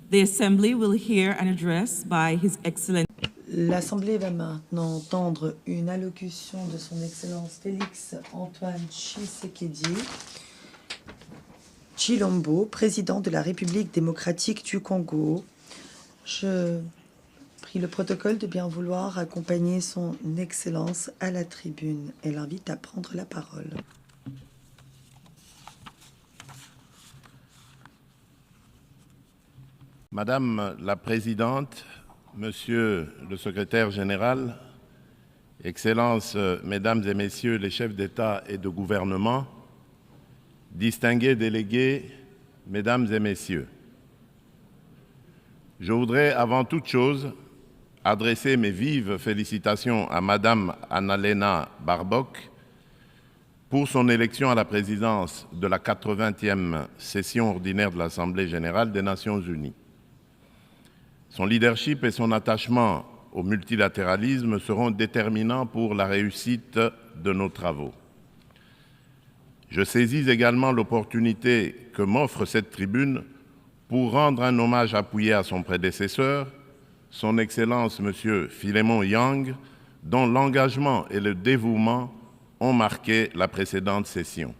The Assembly will hear an address by His Excellency. L'Assemblée va maintenant entendre une allocution de son Excellence Félix Antoine Tshisekedi Tshilombo, président de la République démocratique du Congo. Je prie le protocole de bien vouloir accompagner son Excellence à la tribune et l'invite à prendre la parole. Madame la Présidente, Monsieur le Secrétaire général, Excellences, Mesdames et Messieurs les chefs d'État et de gouvernement, distingués délégués, Mesdames et Messieurs, je voudrais avant toute chose adresser mes vives félicitations à Madame Annalena Baerbock pour son élection à la présidence de la 80e session ordinaire de l'Assemblée générale des Nations unies. Son leadership et son attachement au multilatéralisme seront déterminants pour la réussite de nos travaux. Je saisis également l'opportunité que m'offre cette tribune pour rendre un hommage appuyé à son prédécesseur, son Excellence M. Philémon Yang, dont l'engagement et le dévouement ont marqué la précédente session.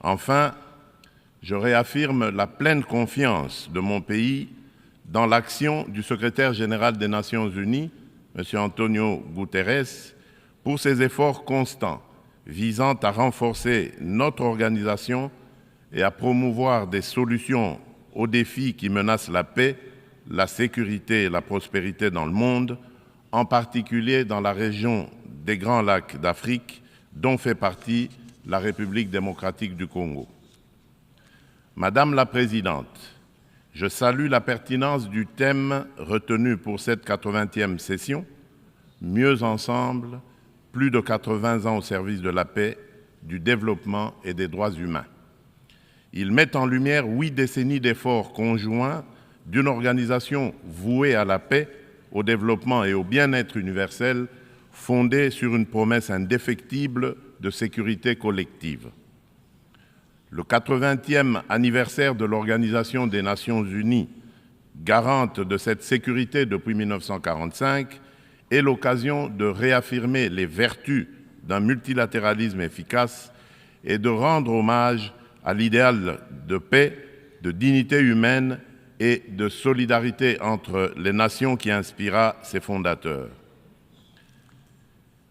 Enfin, je réaffirme la pleine confiance de mon pays dans l'action du secrétaire général des Nations unies, M. Antonio Guterres, pour ses efforts constants visant à renforcer notre organisation et à promouvoir des solutions aux défis qui menacent la paix, la sécurité et la prospérité dans le monde, en particulier dans la région des Grands Lacs d'Afrique, dont fait partie la République démocratique du Congo. Madame la Présidente, je salue la pertinence du thème retenu pour cette 80e session, « Mieux ensemble, plus de 80 ans au service de la paix, du développement et des droits humains ». Il met en lumière 8 décennies d'efforts conjoints d'une organisation vouée à la paix, au développement et au bien-être universel, fondée sur une promesse indéfectible de sécurité collective. Le 80e anniversaire de l'Organisation des Nations Unies, garante de cette sécurité depuis 1945, est l'occasion de réaffirmer les vertus d'un multilatéralisme efficace et de rendre hommage à l'idéal de paix, de dignité humaine et de solidarité entre les nations qui inspira ses fondateurs.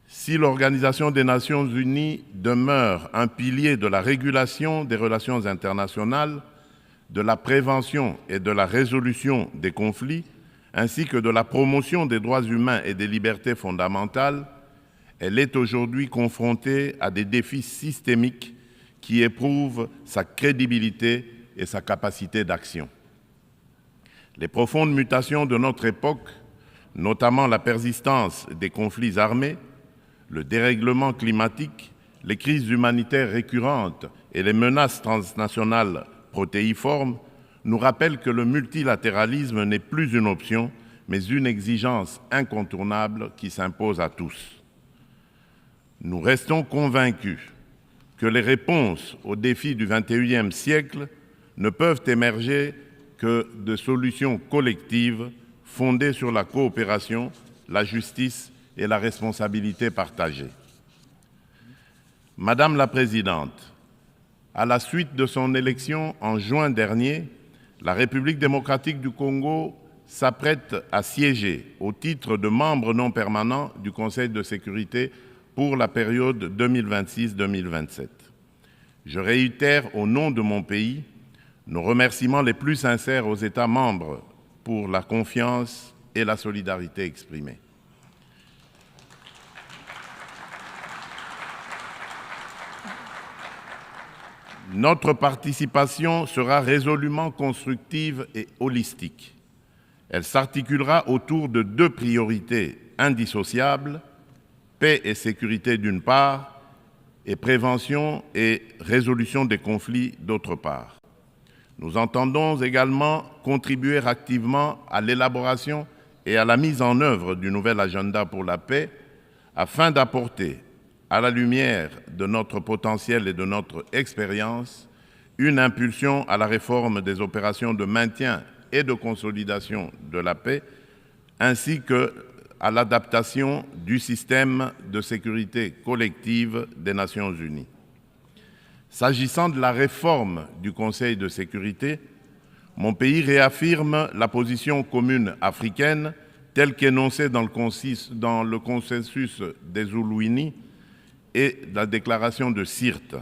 Si l'Organisation des Nations Unies demeure un pilier de la régulation des relations internationales, de la prévention et de la résolution des conflits, ainsi que de la promotion des droits humains et des libertés fondamentales, elle est aujourd'hui confrontée à des défis systémiques qui éprouvent sa crédibilité et sa capacité d'action. Les profondes mutations de notre époque, notamment la persistance des conflits armés, le dérèglement climatique, les crises humanitaires récurrentes et les menaces transnationales protéiformes nous rappellent que le multilatéralisme n'est plus une option, mais une exigence incontournable qui s'impose à tous. Nous restons convaincus que les réponses aux défis du XXIe siècle ne peuvent émerger que de solutions collectives fondées sur la coopération, la justice et la responsabilité partagée. Madame la Présidente, à la suite de son élection en juin dernier, la République démocratique du Congo s'apprête à siéger au titre de membre non permanent du Conseil de sécurité pour la période 2026-2027. Je réitère au nom de mon pays nos remerciements les plus sincères aux États membres pour la confiance et la solidarité exprimées. Notre participation sera résolument constructive et holistique. Elle s'articulera autour de 2 priorités indissociables, paix et sécurité d'une part, et prévention et résolution des conflits d'autre part. Nous entendons également contribuer activement à l'élaboration et à la mise en œuvre du nouvel agenda pour la paix afin d'apporter, à la lumière de notre potentiel et de notre expérience, une impulsion à la réforme des opérations de maintien et de consolidation de la paix, ainsi qu'à l'adaptation du système de sécurité collective des Nations unies. S'agissant de la réforme du Conseil de sécurité, mon pays réaffirme la position commune africaine telle qu'énoncée dans le consensus des Oulouini et la déclaration de Sirte,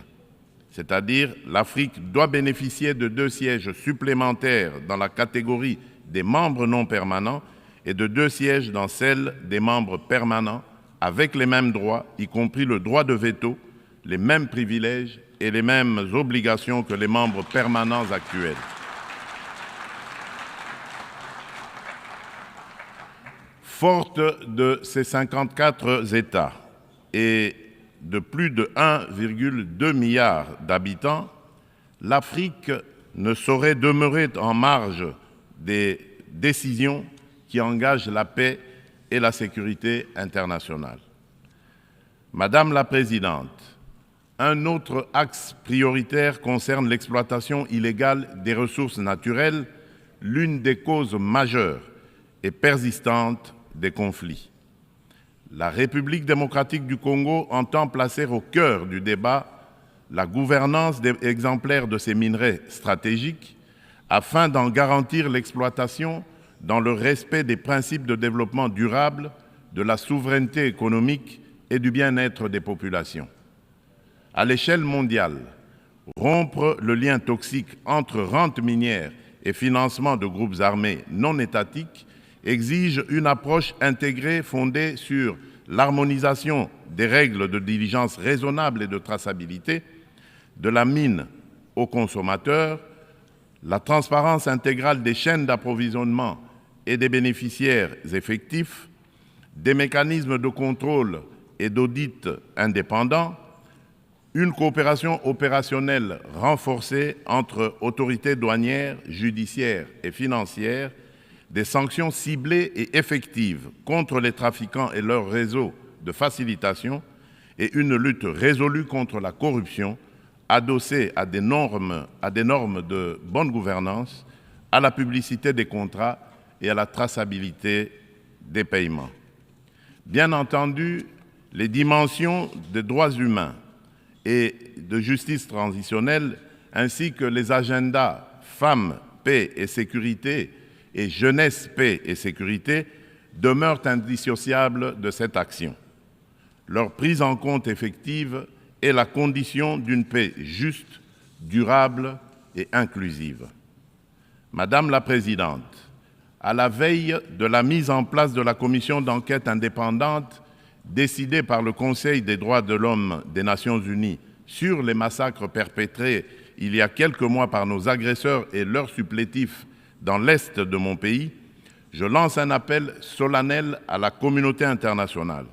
c'est-à-dire l'Afrique doit bénéficier de 2 sièges supplémentaires dans la catégorie des membres non permanents et de 2 sièges dans celle des membres permanents, avec les mêmes droits, y compris le droit de veto, les mêmes privilèges et les mêmes obligations que les membres permanents actuels. Forte de ces 54 États et de plus de 1,2 milliard d'habitants, l'Afrique ne saurait demeurer en marge des décisions qui engagent la paix et la sécurité internationale. Madame la Présidente, un autre axe prioritaire concerne l'exploitation illégale des ressources naturelles, l'une des causes majeures et persistantes des conflits. La République démocratique du Congo entend placer au cœur du débat la gouvernance exemplaire de ces minerais stratégiques afin d'en garantir l'exploitation dans le respect des principes de développement durable, de la souveraineté économique et du bien-être des populations. À l'échelle mondiale, rompre le lien toxique entre rente minière et financement de groupes armés non étatiques exige une approche intégrée fondée sur l'harmonisation des règles de diligence raisonnable et de traçabilité, de la mine au consommateur, la transparence intégrale des chaînes d'approvisionnement et des bénéficiaires effectifs, des mécanismes de contrôle et d'audit indépendants, une coopération opérationnelle renforcée entre autorités douanières, judiciaires et financières, des sanctions ciblées et effectives contre les trafiquants et leurs réseaux de facilitation et une lutte résolue contre la corruption adossée à des normes de bonne gouvernance, à la publicité des contrats et à la traçabilité des paiements. Bien entendu, les dimensions des droits humains et de justice transitionnelle, ainsi que les agendas femmes, paix et sécurité et jeunesse, paix et sécurité demeurent indissociables de cette action. Leur prise en compte effective est la condition d'une paix juste, durable et inclusive. Madame la Présidente, à la veille de la mise en place de la commission d'enquête indépendante décidée par le Conseil des droits de l'homme des Nations unies sur les massacres perpétrés il y a quelques mois par nos agresseurs et leurs supplétifs dans l'Est de mon pays, je lance un appel solennel à la communauté internationale.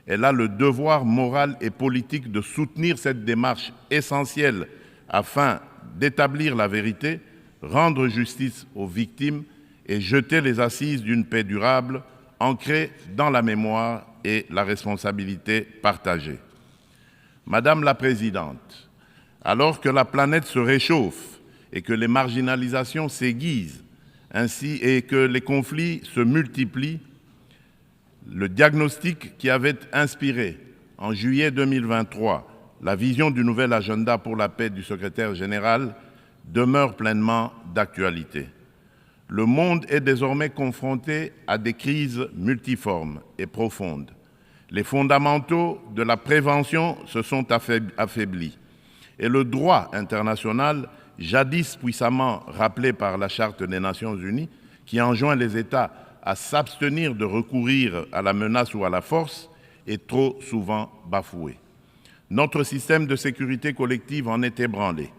Elle a le devoir moral et politique de soutenir cette démarche essentielle afin d'établir la vérité, rendre justice aux victimes et jeter les assises d'une paix durable ancrée dans la mémoire et la responsabilité partagée. Madame la Présidente, alors que la planète se réchauffe et que les marginalisations s'aiguisent, ainsi et que les conflits se multiplient, le diagnostic qui avait inspiré en juillet 2023 la vision du nouvel agenda pour la paix du secrétaire général demeure pleinement d'actualité. Le monde est désormais confronté à des crises multiformes et profondes. Les fondamentaux de la prévention se sont affaiblis et le droit international, jadis puissamment rappelé par la Charte des Nations Unies, qui enjoint les États à s'abstenir de recourir à la menace ou à la force, est trop souvent bafoué. Notre système de sécurité collective en est ébranlé.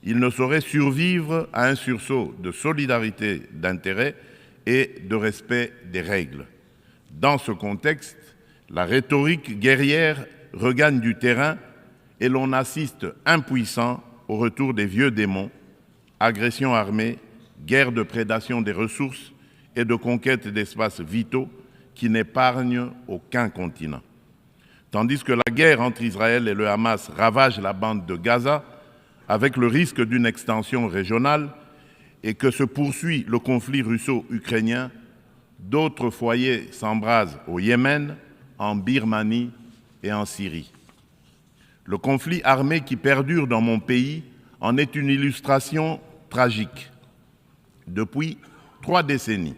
Il ne saurait survivre à un sursaut de solidarité d'intérêt et de respect des règles. Dans ce contexte, la rhétorique guerrière regagne du terrain et l'on assiste impuissant au retour des vieux démons, agressions armées, guerre de prédation des ressources et de conquête d'espaces vitaux qui n'épargnent aucun continent. Tandis que la guerre entre Israël et le Hamas ravage la bande de Gaza, avec le risque d'une extension régionale, et que se poursuit le conflit russo-ukrainien, d'autres foyers s'embrasent au Yémen, en Birmanie et en Syrie. Le conflit armé qui perdure dans mon pays en est une illustration tragique. Depuis 3 décennies,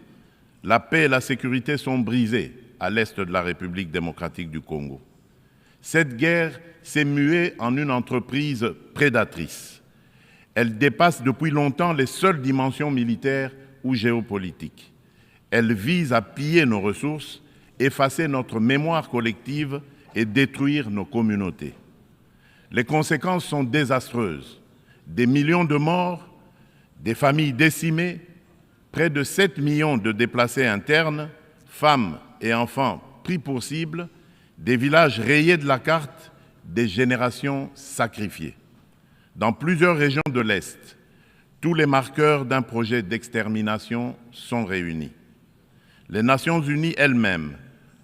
la paix et la sécurité sont brisées à l'est de la République démocratique du Congo. Cette guerre s'est muée en une entreprise prédatrice. Elle dépasse depuis longtemps les seules dimensions militaires ou géopolitiques. Elle vise à piller nos ressources, effacer notre mémoire collective et détruire nos communautés. Les conséquences sont désastreuses. Des millions de morts, des familles décimées, près de 7 millions de déplacés internes, femmes et enfants pris pour cible, des villages rayés de la carte, des générations sacrifiées. Dans plusieurs régions de l'Est, tous les marqueurs d'un projet d'extermination sont réunis. Les Nations Unies elles-mêmes,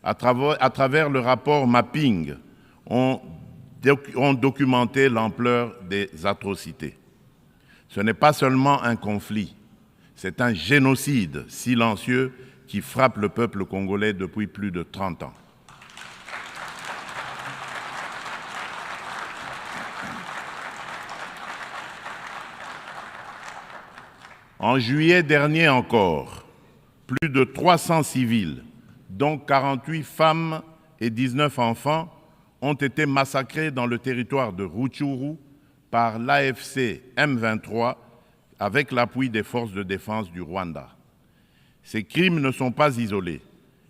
à travers le rapport Mapping, ont documenté l'ampleur des atrocités. Ce n'est pas seulement un conflit, c'est un génocide silencieux qui frappe le peuple congolais depuis plus de 30 ans. En juillet dernier encore, plus de 300 civils, dont 48 femmes et 19 enfants, ont été massacrés dans le territoire de Rutshuru par l'AFC M23 avec l'appui des forces de défense du Rwanda. Ces crimes ne sont pas isolés,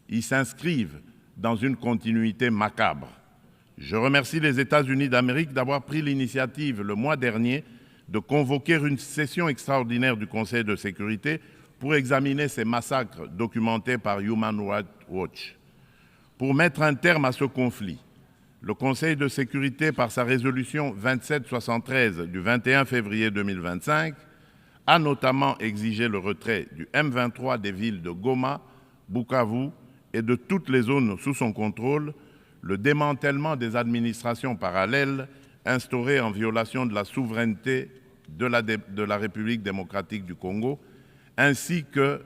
ils s'inscrivent dans une continuité macabre. Je remercie les États-Unis d'Amérique d'avoir pris l'initiative le mois dernier de convoquer une session extraordinaire du Conseil de sécurité pour examiner ces massacres documentés par Human Rights Watch. Pour mettre un terme à ce conflit, le Conseil de sécurité, par sa résolution 2773 du 21 février 2025, a notamment exigé le retrait du M23 des villes de Goma, Bukavu et de toutes les zones sous son contrôle, le démantèlement des administrations parallèles instaurées en violation de la souveraineté de la République démocratique du Congo, ainsi que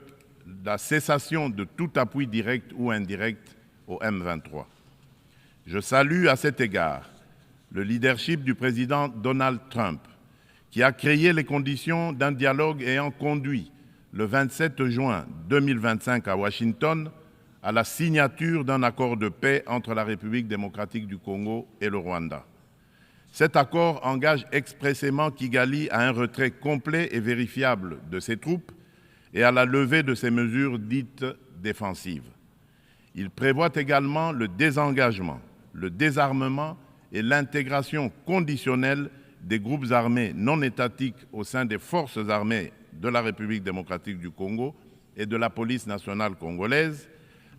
la cessation de tout appui direct ou indirect au M23. Je salue à cet égard le leadership du président Donald Trump, qui a créé les conditions d'un dialogue ayant conduit le 27 juin 2025 à Washington à la signature d'un accord de paix entre la République démocratique du Congo et le Rwanda. Cet accord engage expressément Kigali à un retrait complet et vérifiable de ses troupes et à la levée de ses mesures dites défensives. Il prévoit également le désengagement, le désarmement et l'intégration conditionnelle des groupes armés non étatiques au sein des forces armées de la République démocratique du Congo et de la police nationale congolaise,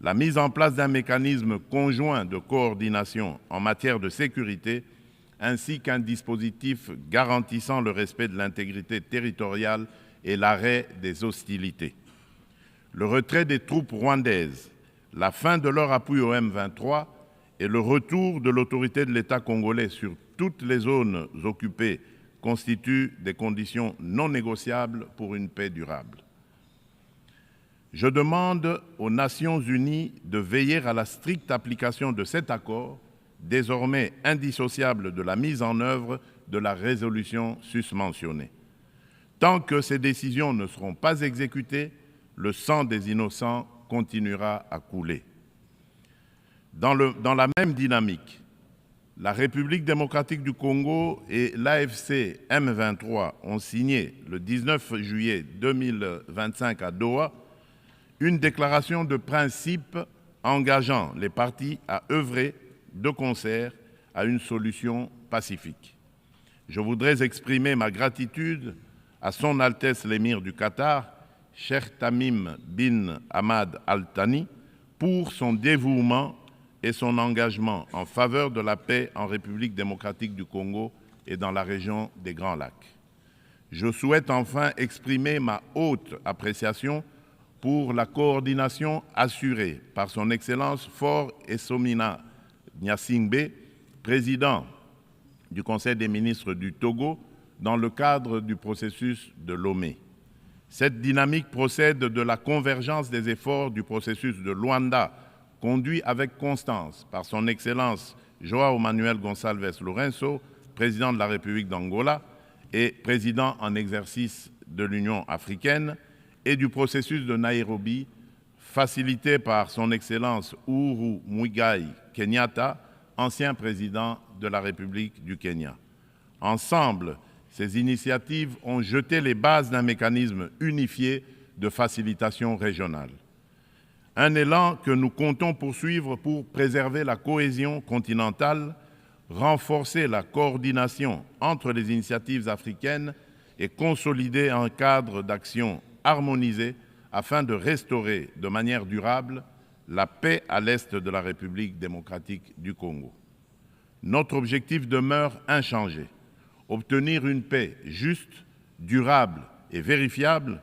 la mise en place d'un mécanisme conjoint de coordination en matière de sécurité, ainsi qu'un dispositif garantissant le respect de l'intégrité territoriale et l'arrêt des hostilités. Le retrait des troupes rwandaises, la fin de leur appui au M23 et le retour de l'autorité de l'État congolais sur toutes les zones occupées constituent des conditions non négociables pour une paix durable. Je demande aux Nations Unies de veiller à la stricte application de cet accord, désormais indissociable de la mise en œuvre de la résolution susmentionnée. Tant que ces décisions ne seront pas exécutées, le sang des innocents continuera à couler. Dans la même dynamique, la République démocratique du Congo et l'AFC M23 ont signé le 19 juillet 2025 à Doha une déclaration de principe engageant les parties à œuvrer de concert à une solution pacifique. Je voudrais exprimer ma gratitude à Son Altesse l'Émir du Qatar, Cheikh Tamim bin Hamad Al Thani, pour son dévouement et son engagement en faveur de la paix en République démocratique du Congo et dans la région des Grands Lacs. Je souhaite enfin exprimer ma haute appréciation pour la coordination assurée par son Excellence Faure Essomina Gnassingbé, président du Conseil des ministres du Togo, dans le cadre du processus de Lomé. Cette dynamique procède de la convergence des efforts du processus de Luanda, conduit avec constance par son Excellence João Manuel Gonçalves Lourenço, président de la République d'Angola et président en exercice de l'Union africaine, et du processus de Nairobi, facilité par son Excellence Uhuru Muigai Kenyatta, ancien président de la République du Kenya. Ensemble, ces initiatives ont jeté les bases d'un mécanisme unifié de facilitation régionale. Un élan que nous comptons poursuivre pour préserver la cohésion continentale, renforcer la coordination entre les initiatives africaines et consolider un cadre d'action harmonisé afin de restaurer de manière durable la paix à l'est de la République démocratique du Congo. Notre objectif demeure inchangé: obtenir une paix juste, durable et vérifiable,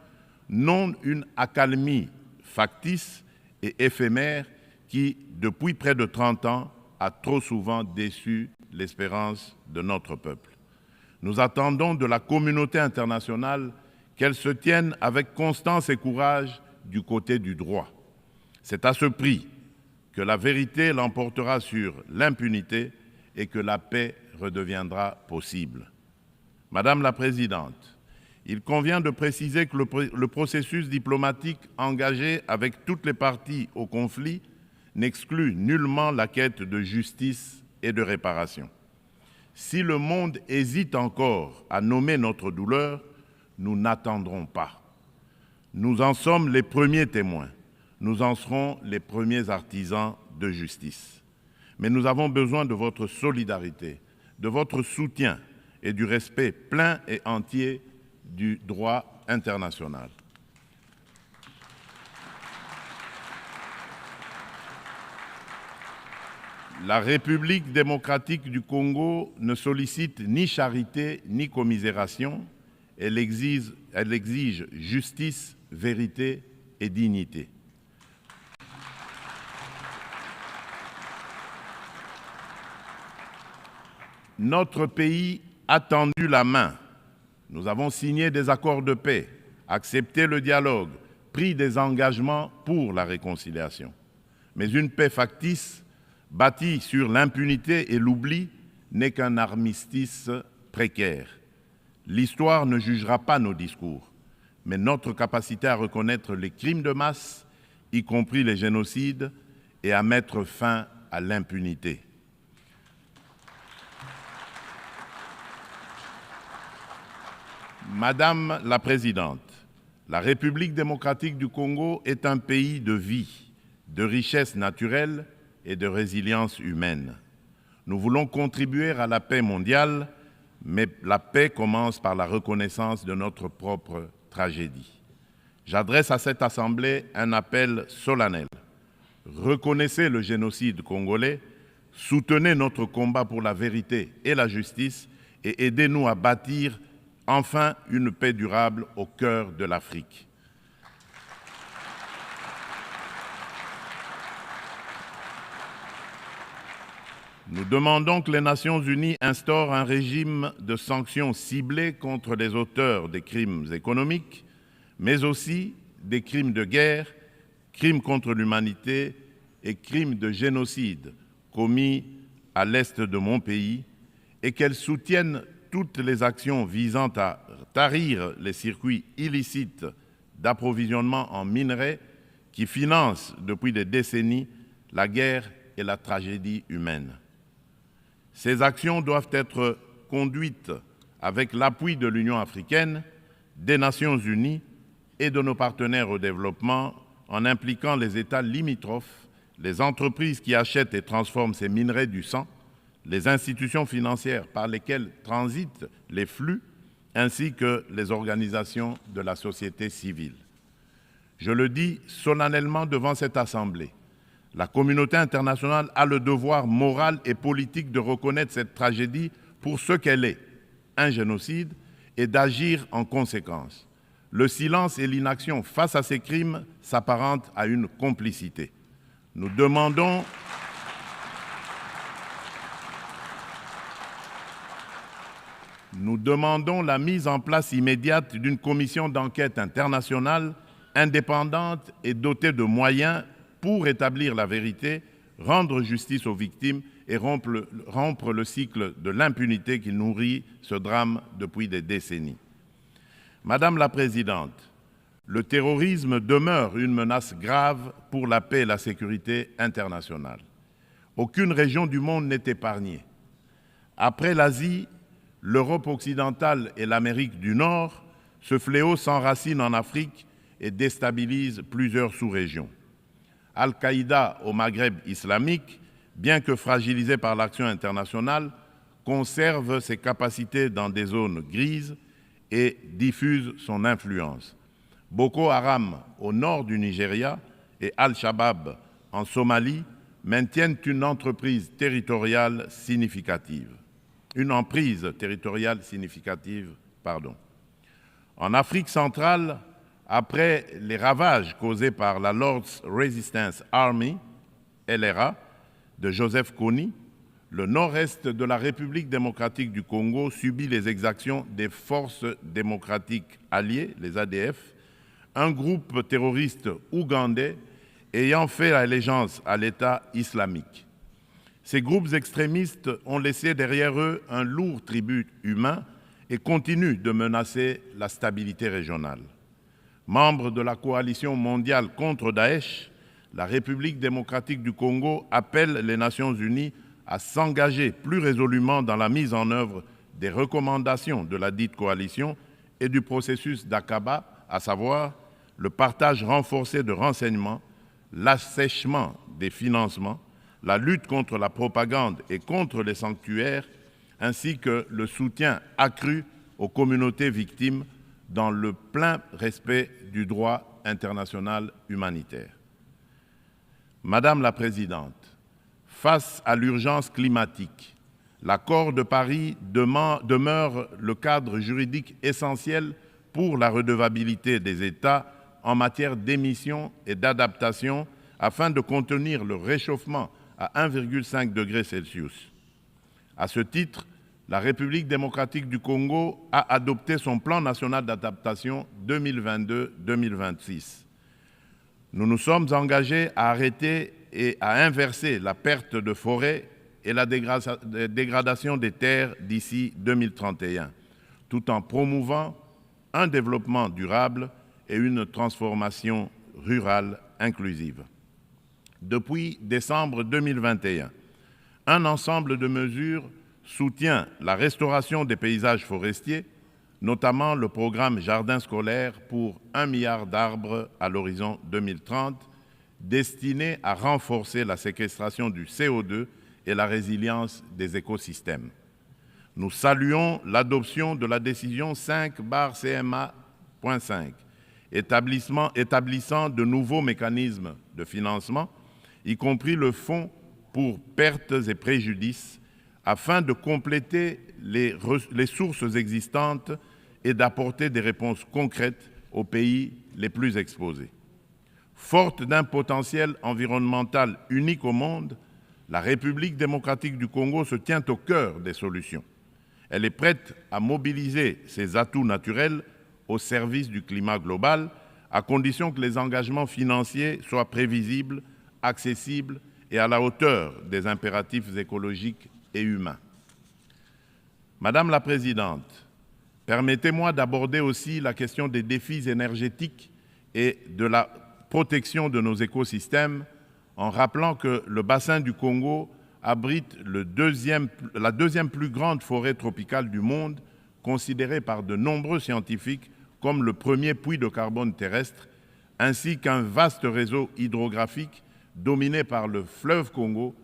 non une accalmie factice et éphémère qui, depuis près de 30 ans, a trop souvent déçu l'espérance de notre peuple. Nous attendons de la communauté internationale qu'elle se tienne avec constance et courage du côté du droit. C'est à ce prix que la vérité l'emportera sur l'impunité et que la paix redeviendra possible. Madame la Présidente, il convient de préciser que le processus diplomatique engagé avec toutes les parties au conflit n'exclut nullement la quête de justice et de réparation. Si le monde hésite encore à nommer notre douleur, nous n'attendrons pas. Nous en sommes les premiers témoins. Nous en serons les premiers artisans de justice. Mais nous avons besoin de votre solidarité, de votre soutien et du respect plein et entier du droit international. La République démocratique du Congo ne sollicite ni charité ni commisération. Elle exige justice, vérité et dignité. Notre pays a tendu la main. Nous avons signé des accords de paix, accepté le dialogue, pris des engagements pour la réconciliation. Mais une paix factice, bâtie sur l'impunité et l'oubli, n'est qu'un armistice précaire. L'histoire ne jugera pas nos discours, mais notre capacité à reconnaître les crimes de masse, y compris les génocides, et à mettre fin à l'impunité. Madame la Présidente, la République démocratique du Congo est un pays de vie, de richesse naturelle et de résilience humaine. Nous voulons contribuer à la paix mondiale, mais la paix commence par la reconnaissance de notre propre tragédie. J'adresse à cette Assemblée un appel solennel. Reconnaissez le génocide congolais, soutenez notre combat pour la vérité et la justice et aidez-nous à bâtir enfin une paix durable au cœur de l'Afrique. Nous demandons que les Nations unies instaurent un régime de sanctions ciblées contre les auteurs des crimes économiques, mais aussi des crimes de guerre, crimes contre l'humanité et crimes de génocide commis à l'est de mon pays, et qu'elles soutiennent toutes les actions visant à tarir les circuits illicites d'approvisionnement en minerais qui financent depuis des décennies la guerre et la tragédie humaine. Ces actions doivent être conduites avec l'appui de l'Union africaine, des Nations unies et de nos partenaires au développement, en impliquant les États limitrophes, les entreprises qui achètent et transforment ces minerais du sang, les institutions financières par lesquelles transitent les flux, ainsi que les organisations de la société civile. Je le dis solennellement devant cette Assemblée, la communauté internationale a le devoir moral et politique de reconnaître cette tragédie pour ce qu'elle est, un génocide, et d'agir en conséquence. Le silence et l'inaction face à ces crimes s'apparentent à une complicité. Nous demandons nous demandons la mise en place immédiate d'une commission d'enquête internationale indépendante et dotée de moyens pour établir la vérité, rendre justice aux victimes et rompre le cycle de l'impunité qui nourrit ce drame depuis des décennies. Madame la Présidente, le terrorisme demeure une menace grave pour la paix et la sécurité internationale. Aucune région du monde n'est épargnée. Après l'Asie, l'Europe occidentale et l'Amérique du Nord, ce fléau s'enracine en Afrique et déstabilise plusieurs sous-régions. Al-Qaïda au Maghreb islamique, bien que fragilisé par l'action internationale, conserve ses capacités dans des zones grises et diffuse son influence. Boko Haram au nord du Nigeria et Al-Shabaab en Somalie maintiennent une emprise territoriale significative. En Afrique centrale, après les ravages causés par la Lord's Resistance Army, LRA, de Joseph Kony, le nord-est de la République démocratique du Congo subit les exactions des forces démocratiques alliées, les ADF, un groupe terroriste ougandais ayant fait allégeance à l'État islamique. Ces groupes extrémistes ont laissé derrière eux un lourd tribut humain et continuent de menacer la stabilité régionale. Membre de la coalition mondiale contre Daesh, la République démocratique du Congo appelle les Nations unies à s'engager plus résolument dans la mise en œuvre des recommandations de la dite coalition et du processus d'Aqaba, à savoir le partage renforcé de renseignements, l'assèchement des financements, la lutte contre la propagande et contre les sanctuaires, ainsi que le soutien accru aux communautés victimes dans le plein respect du droit international humanitaire. Madame la Présidente, face à l'urgence climatique, l'accord de Paris demeure le cadre juridique essentiel pour la redevabilité des États en matière d'émissions et d'adaptation afin de contenir le réchauffement à 1,5 degré Celsius. À ce titre, la République démocratique du Congo a adopté son plan national d'adaptation 2022-2026. Nous nous sommes engagés à arrêter et à inverser la perte de forêts et la dégradation des terres d'ici 2031, tout en promouvant un développement durable et une transformation rurale inclusive. Depuis décembre 2021, un ensemble de mesures soutient la restauration des paysages forestiers, notamment le programme Jardins scolaires pour 1 milliard d'arbres à l'horizon 2030, destiné à renforcer la séquestration du CO2 et la résilience des écosystèmes. Nous saluons l'adoption de la décision 5/CMA.5, établissant de nouveaux mécanismes de financement, y compris le fonds pour pertes et préjudices, afin de compléter les sources existantes et d'apporter des réponses concrètes aux pays les plus exposés. Forte d'un potentiel environnemental unique au monde, la République démocratique du Congo se tient au cœur des solutions. Elle est prête à mobiliser ses atouts naturels au service du climat global, à condition que les engagements financiers soient prévisibles, accessibles et à la hauteur des impératifs écologiques et humains. Madame la Présidente, permettez-moi d'aborder aussi la question des défis énergétiques et de la protection de nos écosystèmes en rappelant que le bassin du Congo abrite la deuxième plus grande forêt tropicale du monde, considérée par de nombreux scientifiques comme le premier puits de carbone terrestre, ainsi qu'un vaste réseau hydrographique dominé par le fleuve Congo,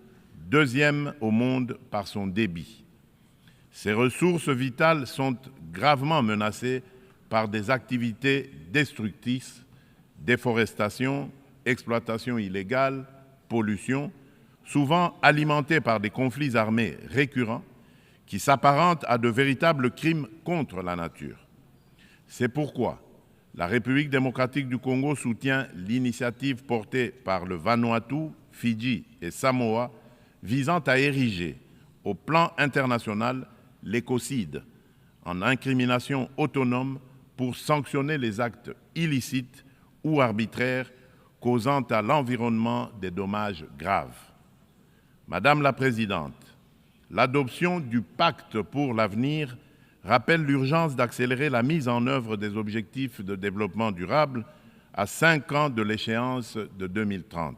deuxième au monde par son débit. Ces ressources vitales sont gravement menacées par des activités destructrices, déforestation, exploitation illégale, pollution, souvent alimentées par des conflits armés récurrents qui s'apparentent à de véritables crimes contre la nature. C'est pourquoi la République démocratique du Congo soutient l'initiative portée par le Vanuatu, Fidji et Samoa visant à ériger au plan international l'écocide en incrimination autonome pour sanctionner les actes illicites ou arbitraires causant à l'environnement des dommages graves. Madame la Présidente, l'adoption du Pacte pour l'avenir rappelle l'urgence d'accélérer la mise en œuvre des objectifs de développement durable à 5 ans de l'échéance de 2030.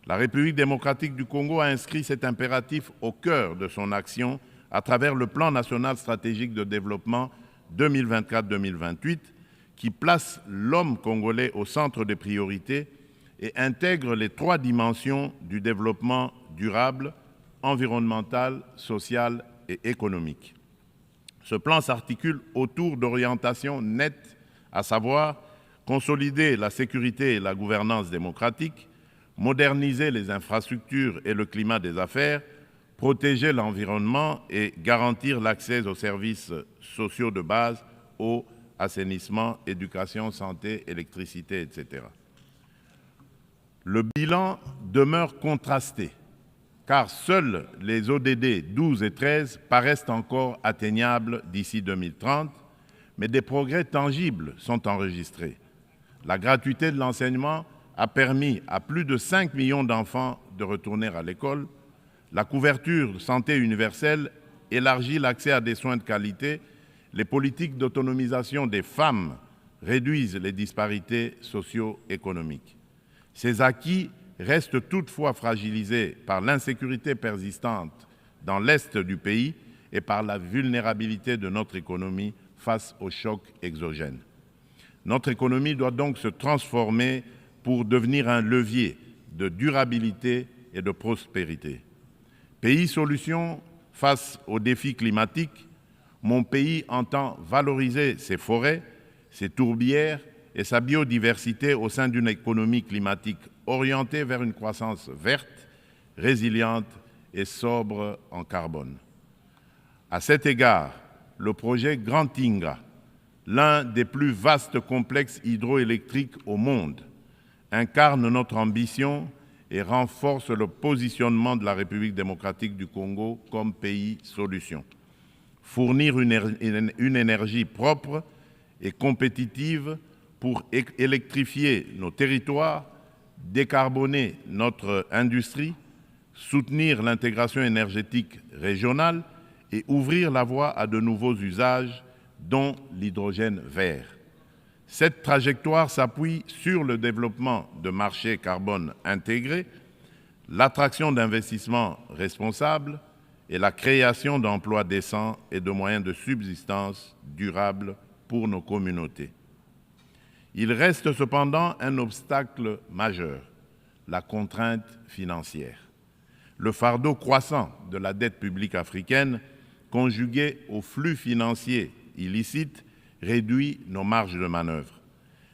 La République démocratique du Congo a inscrit cet impératif au cœur de son action à travers le Plan national stratégique de développement 2024-2028 qui place l'homme congolais au centre des priorités et intègre les 3 dimensions du développement durable, environnemental, social et économique. Ce plan s'articule autour d'orientations nettes, à savoir consolider la sécurité et la gouvernance démocratique, moderniser les infrastructures et le climat des affaires, protéger l'environnement et garantir l'accès aux services sociaux de base, eau, assainissement, éducation, santé, électricité, etc. Le bilan demeure contrasté, car seuls les ODD 12 et 13 paraissent encore atteignables d'ici 2030, mais des progrès tangibles sont enregistrés. La gratuité de l'enseignement a permis à plus de 5 millions d'enfants de retourner à l'école. La couverture de santé universelle élargit l'accès à des soins de qualité. Les politiques d'autonomisation des femmes réduisent les disparités socio-économiques. Ces acquis restent toutefois fragilisés par l'insécurité persistante dans l'est du pays et par la vulnérabilité de notre économie face aux chocs exogènes. Notre économie doit donc se transformer pour devenir un levier de durabilité et de prospérité. Pays solution face aux défis climatiques, mon pays entend valoriser ses forêts, ses tourbières et sa biodiversité au sein d'une économie climatique orientée vers une croissance verte, résiliente et sobre en carbone. À cet égard, le projet Grand Inga, l'un des plus vastes complexes hydroélectriques au monde, incarne notre ambition et renforce le positionnement de la République démocratique du Congo comme pays solution. Fournir une énergie propre et compétitive pour électrifier nos territoires, décarboner notre industrie, soutenir l'intégration énergétique régionale et ouvrir la voie à de nouveaux usages, dont l'hydrogène vert. Cette trajectoire s'appuie sur le développement de marchés carbone intégrés, l'attraction d'investissements responsables et la création d'emplois décents et de moyens de subsistance durables pour nos communautés. Il reste cependant un obstacle majeur, la contrainte financière. Le fardeau croissant de la dette publique africaine, conjugué aux flux financiers illicites, réduit nos marges de manœuvre.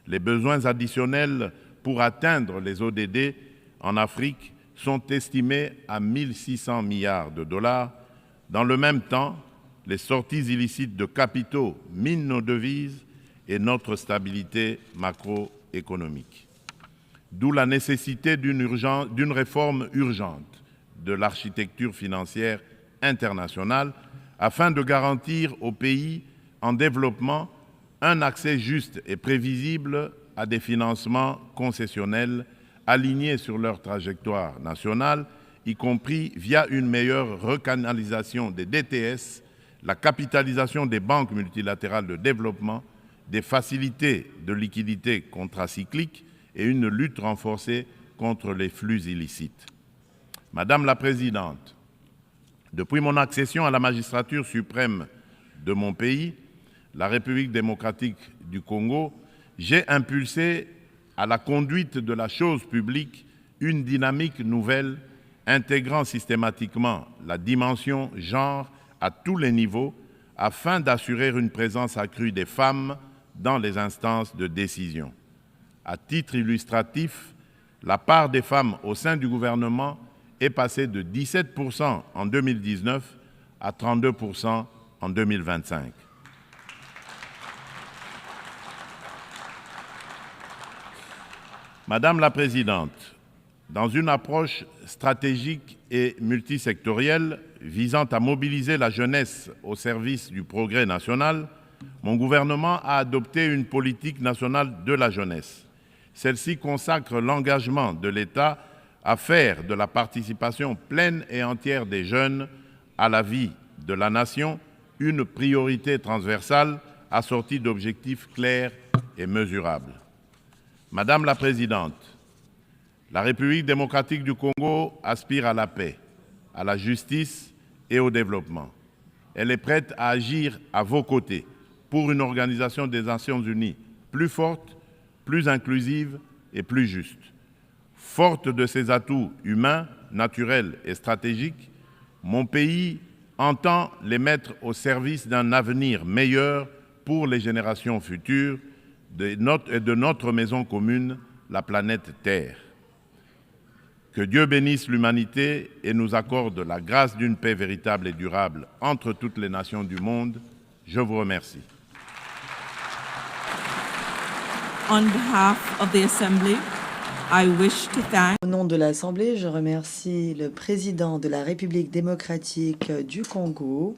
Les besoins additionnels pour atteindre les ODD en Afrique sont estimés à 1 600 milliards de dollars. Dans le même temps, les sorties illicites de capitaux minent nos devises et notre stabilité macroéconomique. D'où la nécessité d'une réforme urgente de l'architecture financière internationale afin de garantir aux pays en développement un accès juste et prévisible à des financements concessionnels alignés sur leur trajectoire nationale, y compris via une meilleure recanalisation des DTS, la capitalisation des banques multilatérales de développement, des facilités de liquidité contracycliques et une lutte renforcée contre les flux illicites. Madame la Présidente, depuis mon accession à la magistrature suprême de mon pays, la République démocratique du Congo, j'ai impulsé à la conduite de la chose publique une dynamique nouvelle intégrant systématiquement la dimension genre à tous les niveaux afin d'assurer une présence accrue des femmes dans les instances de décision. À titre illustratif, la part des femmes au sein du gouvernement est passée de 17% en 2019 à 32% en 2025. Madame la Présidente, Dans une approche stratégique et multisectorielle visant à mobiliser la jeunesse au service du progrès national, mon gouvernement a adopté une politique nationale de la jeunesse. Celle-ci consacre l'engagement de l'État à faire de la participation pleine et entière des jeunes à la vie de la nation une priorité transversale assortie d'objectifs clairs et mesurables. Madame la Présidente, la République démocratique du Congo aspire à la paix, à la justice et au développement. Elle est prête à agir à vos côtés pour une organisation des Nations Unies plus forte, plus inclusive et plus juste. Forte de ses atouts humains, naturels et stratégiques, mon pays entend les mettre au service d'un avenir meilleur pour les générations futures de notre maison commune, la planète Terre. Que Dieu bénisse l'humanité et nous accorde la grâce d'une paix véritable et durable entre toutes les nations du monde. Je vous remercie. On behalf of the Assembly, I wish to thank Au nom de l'Assemblée, je remercie le président de la République démocratique du Congo,